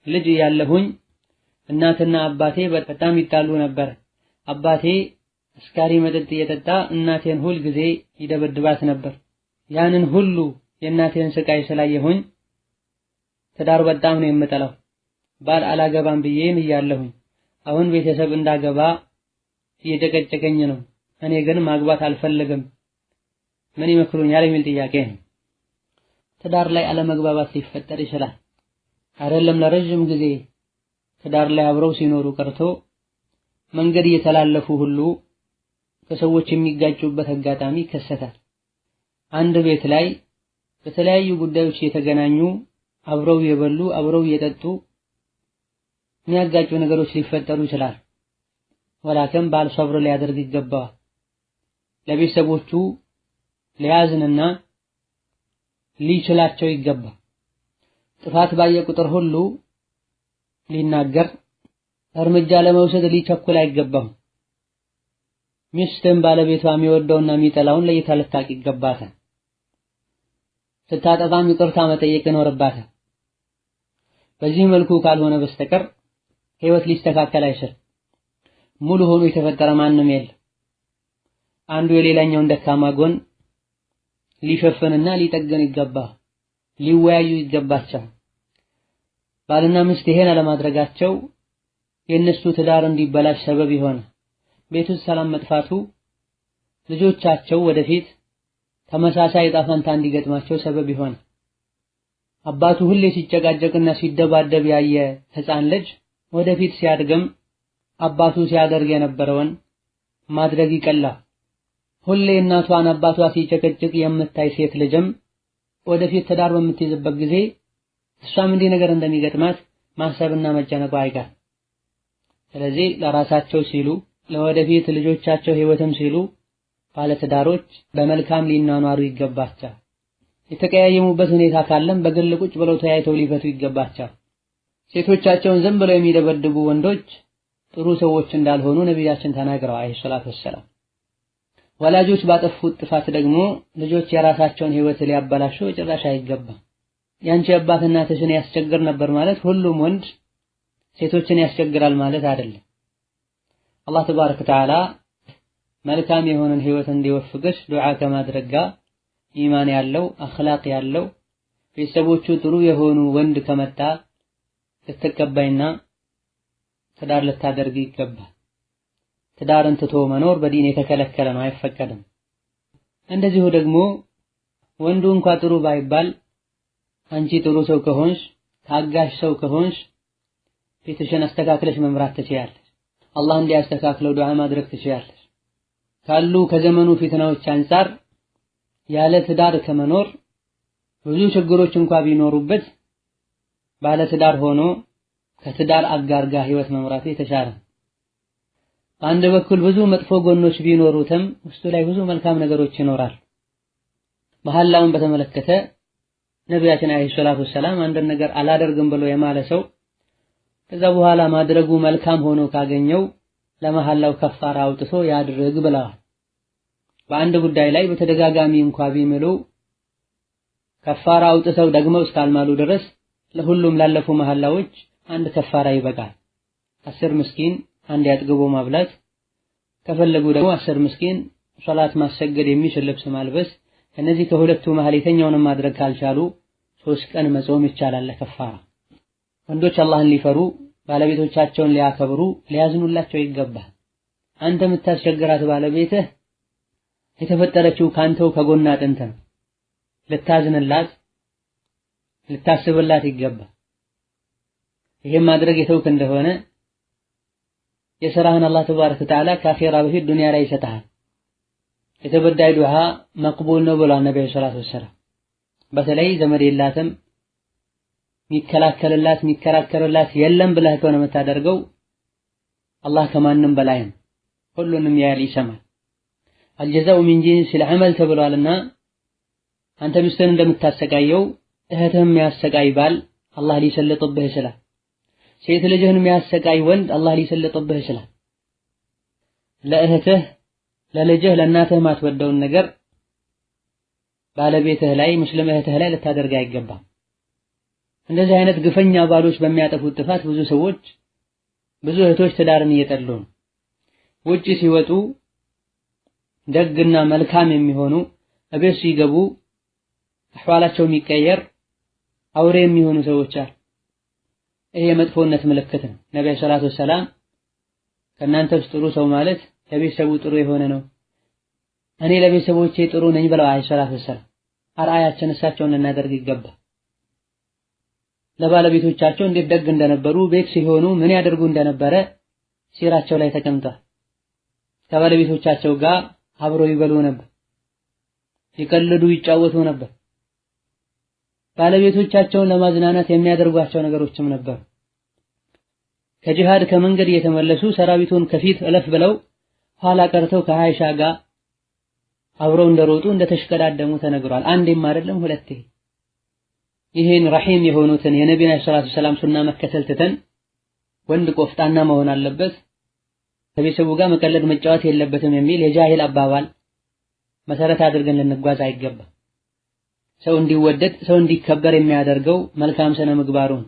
ልጅ ያለሁኝ እናትና አባቴ በጣም ይጣሉ ነበር። አባቴ አስካሪ መጠጥ እየጠጣ እናቴን ሁል ጊዜ ይደበድባት ነበር። ያንን ሁሉ የእናቴን ስቃይ ስላየሁኝ ትዳር በጣም ነው የምጠላው። ባል አላገባም ብዬም እያለሁኝ አሁን ቤተሰብ እንዳገባ እየጨቀጨቀኝ ነው። እኔ ግን ማግባት አልፈልግም፣ ምን ይመክሩኛል የሚል ጥያቄ ነው። ትዳር ላይ አለመግባባት ሊፈጠር ይችላል። አይደለም ለረጅም ጊዜ ትዳር ላይ አብረው ሲኖሩ ቀርቶ መንገድ እየተላለፉ ሁሉ ከሰዎች የሚጋጩበት አጋጣሚ ይከሰታል። አንድ ቤት ላይ በተለያዩ ጉዳዮች የተገናኙ አብረው የበሉ አብረው የጠጡ የሚያጋጩ ነገሮች ሊፈጠሩ ይችላል። ወላከን ባል ሰብር ሊያደርግ ይገባዋል። ለቤተሰቦቹ ሊያዝንና ሊችላቸው ይገባል። ጥፋት ባየ ቁጥር ሁሉ ሊናገር እርምጃ ለመውሰድ ሊቸኩል አይገባም። ሚስትም ባለቤቷ የሚወደውና የሚጠላውን ለይታ ልታውቅ ይገባታል። ስታጠፋም ይቅርታ መጠየቅ ይኖርባታል። በዚህ መልኩ ካልሆነ በስተቀር ህይወት ሊስተካከል አይችልም። ሙሉ ሆኖ የተፈጠረ ማንም የለም። አንዱ የሌላኛውን ደካማ ጎን ሊሸፍንና ሊጠገን ይገባል። ሊወያዩ ይገባቸዋል። ባልና ሚስት ይሄን አለማድረጋቸው የነሱ ትዳር እንዲበላሽ ሰበብ ይሆናል። ቤቱ ሰላም መጥፋቱ ልጆቻቸው ወደፊት ተመሳሳይ ዕጣ ፈንታ እንዲገጥማቸው ሰበብ ይሆናል። አባቱ ሁሌ ሲጨቃጨቅና ሲደባደብ ያየ ህፃን ልጅ ወደፊት ሲያድግም አባቱ ሲያደርግ የነበረውን ማድረግ ይቀላል። ሁሌ እናቷን አባቷ ሲጨቀጭቅ የምታይ ሴት ልጅም ወደፊት ትዳር በምትይዝበት ጊዜ እሷም እንዲህ ነገር እንደሚገጥማት ማሰብና መጨነቁ አይቀር። ስለዚህ ለራሳቸው ሲሉ ለወደፊት ልጆቻቸው ህይወትም ሲሉ ባለትዳሮች በመልካም ሊናኗሩ ይገባቸዋል። የተቀያየሙበት ሁኔታ ካለም በግል ቁጭ ብለው ተያይተው ሊፈቱ ይገባቸዋል። ሴቶቻቸውን ዝም ብለው የሚደበድቡ ወንዶች ጥሩ ሰዎች እንዳልሆኑ ነቢያችን ተናግረዋል አለይሂ ሰላቱ ወሰላም። ወላጆች ባጠፉት ጥፋት ደግሞ ልጆች የራሳቸውን ህይወት ሊያበላሹ ጭራሽ አይገባም። ያንቺ አባት እናትሽን ያስቸግር ነበር ማለት ሁሉም ወንድ ሴቶችን ያስቸግራል ማለት አይደለም። አላህ ተባረከ ወተዓላ መልካም የሆነን ህይወት እንዲወፍቅሽ ዱዓ ከማድረግ ጋር ኢማን ያለው አኽላቅ ያለው ቤተሰቦቹ ጥሩ የሆኑ ወንድ ከመጣ ልትቀበይና ትዳር ልታደርግ ይገባል። ትዳርን ትቶ መኖር በዲን የተከለከለ ነው፣ አይፈቀድም። እንደዚሁ ደግሞ ወንዱ እንኳን ጥሩ ባይባል አንቺ ጥሩ ሰው ከሆንሽ ታጋሽ ሰው ከሆንሽ ቤትሽን አስተካክለሽ መምራት ትችያለሽ። አላህ እንዲያስተካክለው ዱዓ ማድረግ ትችያለሽ። ካሉ ከዘመኑ ፊትናዎች አንፃር ያለ ትዳር ከመኖር ብዙ ችግሮች እንኳን ቢኖሩበት ባለ ትዳር ሆኖ ከትዳር አጋር ጋር ህይወት መምራት የተሻለ። በአንድ በኩል ብዙ መጥፎ ጎኖች ቢኖሩትም ውስጡ ላይ ብዙ መልካም ነገሮች ይኖራል። መሐላውን በተመለከተ ነቢያችን አለይሂ ሰላቱ ወሰላም አንድ ነገር አላደርግም ብሎ የማለ ሰው ከዛ በኋላ ማድረጉ መልካም ሆኖ ካገኘው ለመሐላው ከፋራ አውጥቶ ያድርግ ብለዋል። በአንድ ጉዳይ ላይ በተደጋጋሚ እንኳን ቢምሉ ከፋራ አውጥተው ደግሞ እስካልማሉ ድረስ ለሁሉም ላለፉ መሐላዎች አንድ ከፋራ ይበቃል። 10 ምስኪን አንድ ያጥግቦ ማብላት፣ ከፈለጉ ደግሞ 10 ምስኪን ሶላት ማሰገድ የሚችል ልብስ ማልበስ። እነዚህ ከሁለቱ መሃል የተኛውንም ማድረግ ካልቻሉ 3 ቀን መጾም ይቻላል ለከፋራ። ወንዶች አላህን ሊፈሩ ባለቤቶቻቸውን ሊያከብሩ ሊያዝኑላቸው ይገባል። አንተ የምታስቸግራት ባለቤትህ የተፈጠረችው ካንተው ከጎና አጥንት ነው። ልታዝንላት ልታስብላት ይገባል። ይሄን ማድረግ የተውክ እንደሆነ የሥራህን አላህ ተባረከ ወተዓላ ከአኺራ በፊት ዱንያ ላይ ይሰጥሃል። የተበዳይ ዱዓ መቅቡል ነው ብሏል ነብዩ ሰለላሁ ዐለይሂ ወሰለም። በተለይ ዘመድ የላትም የሚከላከልላት የሚከራከርላት የለም ብለህ ከሆነ የምታደርገው አላህ ከማንም በላይ ነው፣ ሁሉንም ያያል ይሰማል። አልጀዛኡ ሚን ጂንሲል ዐመል ተብሏልና አንተ ሚስትህን እንደምታሰቃየው እህትህም የሚያሰቃይ ባል አላህ ሊሰልጥብህ ይችላል። ሴት ልጅህን የሚያሰቃይ ወንድ አላህ ሊሰልጥብህ ይችላል። ለእህትህ ለልጅህ ለእናትህ ማትወደውን ነገር ባለቤትህ ላይ ሙስሊም እህትህ ላይ ልታደርግ አይገባም። እንደዚህ አይነት ግፈኛ ባሎች በሚያጠፉት ጥፋት ብዙ ሰዎች ብዙ እህቶች ትዳርን እየጠሉ ነው። ውጪ ሲወጡ ደግና መልካም የሚሆኑ እቤት ሲገቡ አህዋላቸው የሚቀየር አውሬ የሚሆኑ ሰዎች አሉ። ይሄ የመጥፎነት ምልክት ነው። ነብዩ ሰለላሁ ዐለይሂ ወሰለም ከእናንተ ውስጥ ጥሩ ሰው ማለት ለቤተሰቡ ጥሩ የሆነ ነው፣ እኔ ለቤተሰቦቼ ጥሩ ነኝ ብለው ሰለላሁ ዐለይሂ ወሰለም አርአያችን እሳቸውን ልናደርግ ይገባል። ለባለቤቶቻቸው እንዴት ደግ እንደነበሩ ቤት ሲሆኑ ምን ያደርጉ እንደነበረ ሲራቸው ላይ ተቀምጧል። ከባለቤቶቻቸው ጋር አብረው ይበሉ ነበር፣ ይቀልዱ ይጫወቱ ነበር። ባለቤቶቻቸውን ለማዝናናት የሚያደርጓቸው ነገሮችም ነበር። ከጂሃድ ከመንገድ እየተመለሱ ሰራዊቱን ከፊት እለፍ ብለው ኋላ ቀርተው ከአይሻ ጋር አብረው እንደሮጡ እንደተሽቀዳደሙ ተነግሯል። አንዴም አይደለም ሁለቴ። ይሄን ረሂም የሆኑትን የነቢዩን ሰለላሁ ዐለይሂ ወሰለም ሱና መከተል ትተን ወንድ ቆፍጣና መሆን አለበት፣ ከቤተሰቡ ጋር መቀለድ መጫወት የለበትም የሚል የጃሂል አባባል መሰረት አድርገን ልንጓዝ አይገባም። ሰው እንዲወደድ ሰው እንዲከበር የሚያደርገው መልካም ስነ ምግባሩን